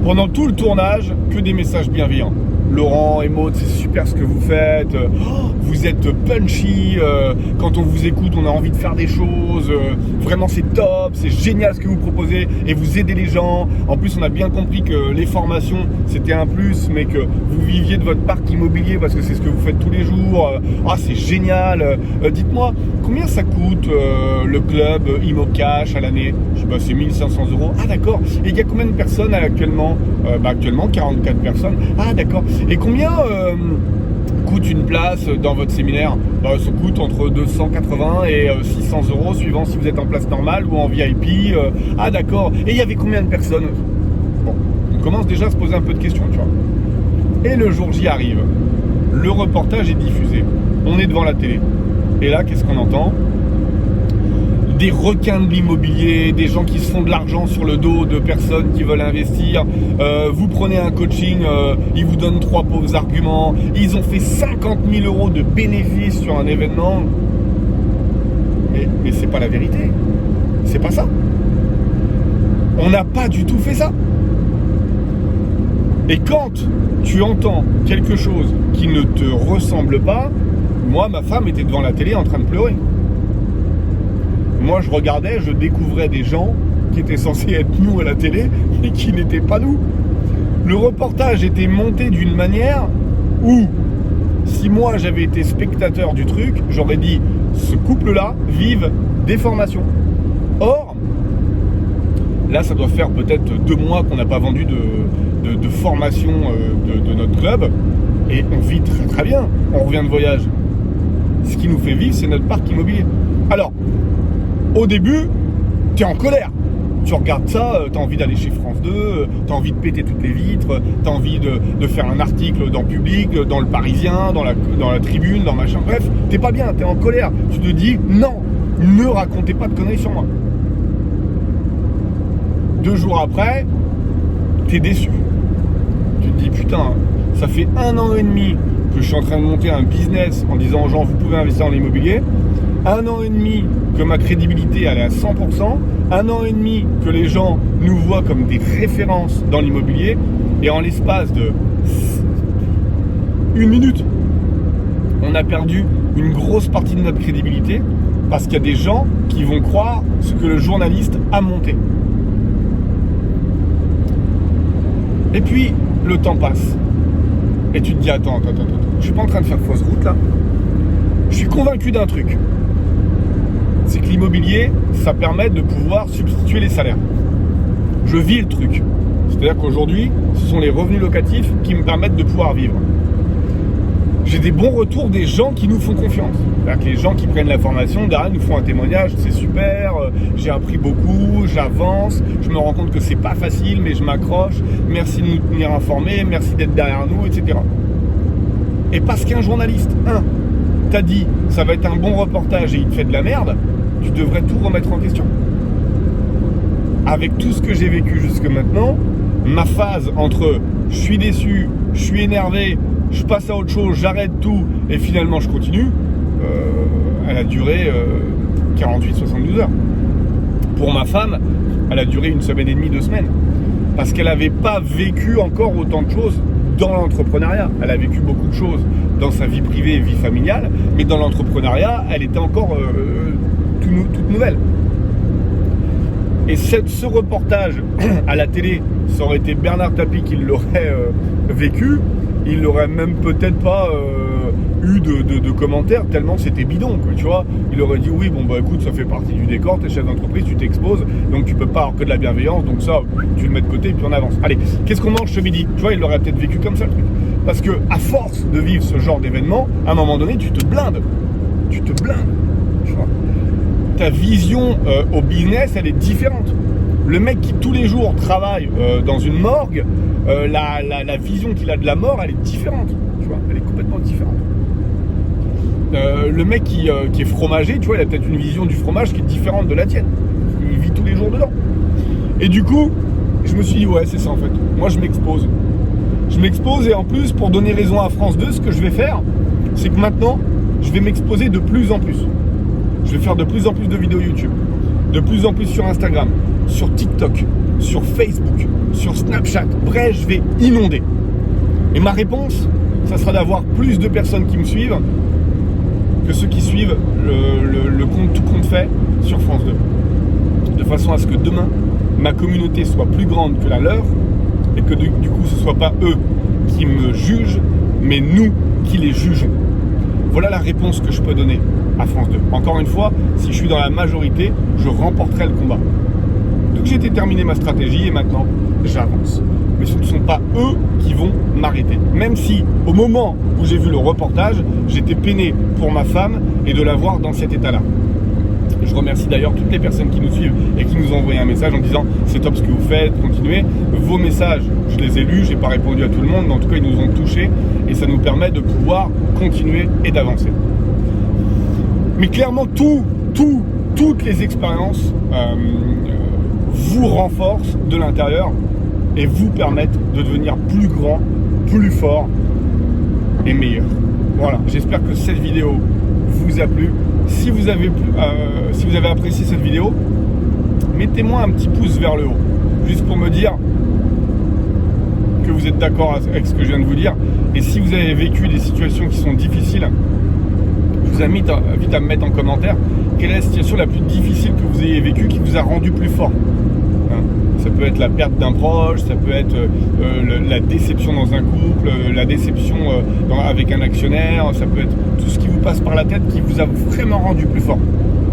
Pendant tout le tournage, que des messages bienveillants. Laurent et Maud, c'est super ce que vous faites, vous êtes punchy, quand on vous écoute on a envie de faire des choses, vraiment c'est top, c'est génial ce que vous proposez et vous aidez les gens. En plus on a bien compris que les formations c'était un plus, mais que vous viviez de votre parc immobilier parce que c'est ce que vous faites tous les jours. C'est génial, dites-moi combien ça coûte le club ImoCash à l'année? Je sais pas, c'est 1500 €. Ah d'accord, et il y a combien de personnes actuellement? Actuellement 44 personnes. Ah d'accord. Et combien coûte une place dans votre séminaire? Ça coûte entre 280 et 600 € suivant si vous êtes en place normale ou en VIP. Ah d'accord. Et il y avait combien de personnes? Bon, on commence déjà à se poser un peu de questions, tu vois. Et le jour J arrive. Le reportage est diffusé. On est devant la télé. Et là, qu'est-ce qu'on entend? Des requins de l'immobilier, des gens qui se font de l'argent sur le dos de personnes qui veulent investir. Vous prenez un coaching, ils vous donnent 3 pauvres arguments. Ils ont fait 50 000 € de bénéfices sur un événement. Mais c'est pas la vérité. C'est pas ça. On n'a pas du tout fait ça. Et quand tu entends quelque chose qui ne te ressemble pas, moi, ma femme était devant la télé en train de pleurer. Moi, je regardais, je découvrais des gens qui étaient censés être nous à la télé, mais qui n'étaient pas nous. Le reportage était monté d'une manière où, si moi j'avais été spectateur du truc, j'aurais dit, ce couple-là vive des formations. Or, là, ça doit faire peut-être 2 mois qu'on n'a pas vendu de formation de notre club, et on vit très très bien. On revient de voyage. Ce qui nous fait vivre, c'est notre parc immobilier. Alors, au début, tu es en colère. Tu regardes ça, tu as envie d'aller chez France 2, tu as envie de péter toutes les vitres, tu as envie de faire un article dans Public, dans Le Parisien, dans la Tribune, dans machin. Bref, t'es pas bien, tu es en colère. Tu te dis, non, ne racontez pas de conneries sur moi. 2 jours après, tu es déçu. Tu te dis, putain, ça fait 1 an et demi que je suis en train de monter un business en disant aux gens, vous pouvez investir dans l'immobilier. 1 an et demi que ma crédibilité elle est à 100%, 1 an et demi que les gens nous voient comme des références dans l'immobilier, et en l'espace de 1 minute, on a perdu une grosse partie de notre crédibilité parce qu'il y a des gens qui vont croire ce que le journaliste a monté. Et puis, le temps passe. Et tu te dis, attends, je suis pas en train de faire fausse route là. Je suis convaincu d'un truc. C'est que l'immobilier, ça permet de pouvoir substituer les salaires. Je vis le truc. C'est-à-dire qu'aujourd'hui, ce sont les revenus locatifs qui me permettent de pouvoir vivre. J'ai des bons retours des gens qui nous font confiance. C'est-à-dire que les gens qui prennent la formation, derrière nous font un témoignage, c'est super, j'ai appris beaucoup, j'avance, je me rends compte que c'est pas facile, mais je m'accroche, merci de nous tenir informés, merci d'être derrière nous, etc. Et parce qu'un journaliste, t'a dit, ça va être un bon reportage et il te fait de la merde, tu devrais tout remettre en question. Avec tout ce que j'ai vécu jusque maintenant, ma phase entre je suis déçu, je suis énervé, je passe à autre chose, j'arrête tout et finalement je continue, elle a duré 48-72 heures. Pour ma femme, elle a duré 1 semaine et demie, 2 semaines. Parce qu'elle n'avait pas vécu encore autant de choses dans l'entrepreneuriat. Elle a vécu beaucoup de choses dans sa vie privée et vie familiale, mais dans l'entrepreneuriat, elle était encore toute nouvelle. Et ce reportage à la télé, ça aurait été Bernard Tapie qui l'aurait vécu, il n'aurait même peut-être pas eu de commentaires tellement c'était bidon, quoi, tu vois. Il aurait dit oui, bon bah écoute, ça fait partie du décor, t'es chef d'entreprise, tu t'exposes, donc tu peux pas avoir que de la bienveillance, donc ça, tu le mets de côté et puis on avance. Allez, qu'est-ce qu'on mange ce midi? Tu vois, il l'aurait peut-être vécu comme ça le truc. Parce que à force de vivre ce genre d'événement, à un moment donné, tu te blindes. Tu vois. Ta vision au business, elle est différente. Le mec qui tous les jours travaille dans une morgue, la vision qu'il a de la mort, elle est différente. Tu vois, elle est complètement différente. Le mec qui est fromager, tu vois, il a peut-être une vision du fromage qui est différente de la tienne. Il vit tous les jours dedans. Et du coup, je me suis dit, ouais, c'est ça en fait. Moi, je m'expose. Je m'expose et en plus, pour donner raison à France 2, ce que je vais faire, c'est que maintenant, je vais m'exposer de plus en plus. Je vais faire de plus en plus de vidéos YouTube, de plus en plus sur Instagram, sur TikTok, sur Facebook, sur Snapchat. Bref, je vais inonder. Et ma réponse, ça sera d'avoir plus de personnes qui me suivent que ceux qui suivent le compte tout compte fait sur France 2. De façon à ce que demain, ma communauté soit plus grande que la leur et que du coup, ce ne soit pas eux qui me jugent, mais nous qui les jugeons. Voilà la réponse que je peux donner à France 2. Encore une fois, si je suis dans la majorité, je remporterai le combat. Donc j'ai déterminé ma stratégie et maintenant, j'avance. Mais ce ne sont pas eux qui vont m'arrêter. Même si, au moment où j'ai vu le reportage, j'étais peiné pour ma femme et de la voir dans cet état-là. Je remercie d'ailleurs toutes les personnes qui nous suivent et qui nous ont envoyé un message en disant « c'est top ce que vous faites, continuez ». Vos messages, je les ai lus, je n'ai pas répondu à tout le monde, mais en tout cas, ils nous ont touchés et ça nous permet de pouvoir continuer et d'avancer. Mais clairement, toutes les expériences vous renforcent de l'intérieur et vous permettent de devenir plus grand, plus fort et meilleur. Voilà, j'espère que cette vidéo vous a plu. Si vous avez apprécié cette vidéo, mettez-moi un petit pouce vers le haut, juste pour me dire que vous êtes d'accord avec ce que je viens de vous dire. Et si vous avez vécu des situations qui sont difficiles, je vous invite à me mettre en commentaire quelle est la situation la plus difficile que vous ayez vécue qui vous a rendu plus fort. Ça peut être la perte d'un proche, ça peut être la déception dans un couple, la déception avec un actionnaire, ça peut être tout ce qui vous passe par la tête qui vous a vraiment rendu plus fort.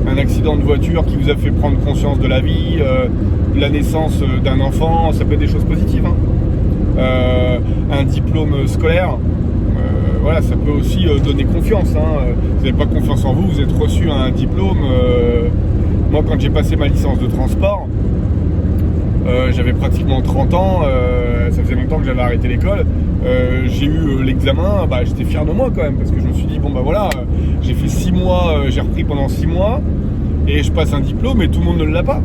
Un accident de voiture qui vous a fait prendre conscience de la vie, la naissance d'un enfant, ça peut être des choses positives. Un diplôme scolaire, voilà, ça peut aussi donner confiance. Vous n'avez pas confiance en vous, vous êtes reçu un diplôme. Moi, quand j'ai passé ma licence de transport, j'avais pratiquement 30 ans, ça faisait longtemps que j'avais arrêté l'école. J'ai eu l'examen, j'étais fier de moi quand même, parce que je me suis dit, voilà, j'ai fait 6 mois, j'ai repris pendant 6 mois, et je passe un diplôme et tout le monde ne l'a pas.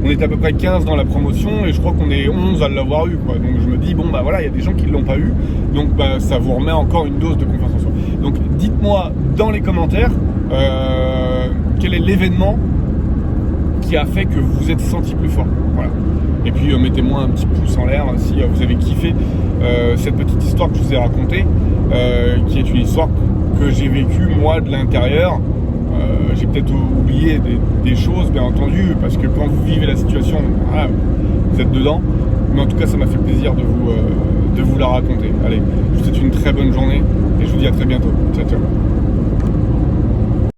On est à peu près 15 dans la promotion, et je crois qu'on est 11 à l'avoir eu, quoi. Donc je me dis, voilà, il y a des gens qui ne l'ont pas eu, donc ça vous remet encore une dose de confiance en soi. Donc dites-moi dans les commentaires, quel est l'événement qui a fait que vous vous êtes senti plus fort. Voilà. Et puis mettez-moi un petit pouce en l'air si vous avez kiffé cette petite histoire que je vous ai racontée, qui est une histoire que j'ai vécue moi de l'intérieur. J'ai peut-être oublié des choses, bien entendu, parce que quand vous vivez la situation, voilà, vous êtes dedans. Mais en tout cas, ça m'a fait plaisir de vous la raconter. Allez, je vous souhaite une très bonne journée et je vous dis à très bientôt. Ciao, ciao.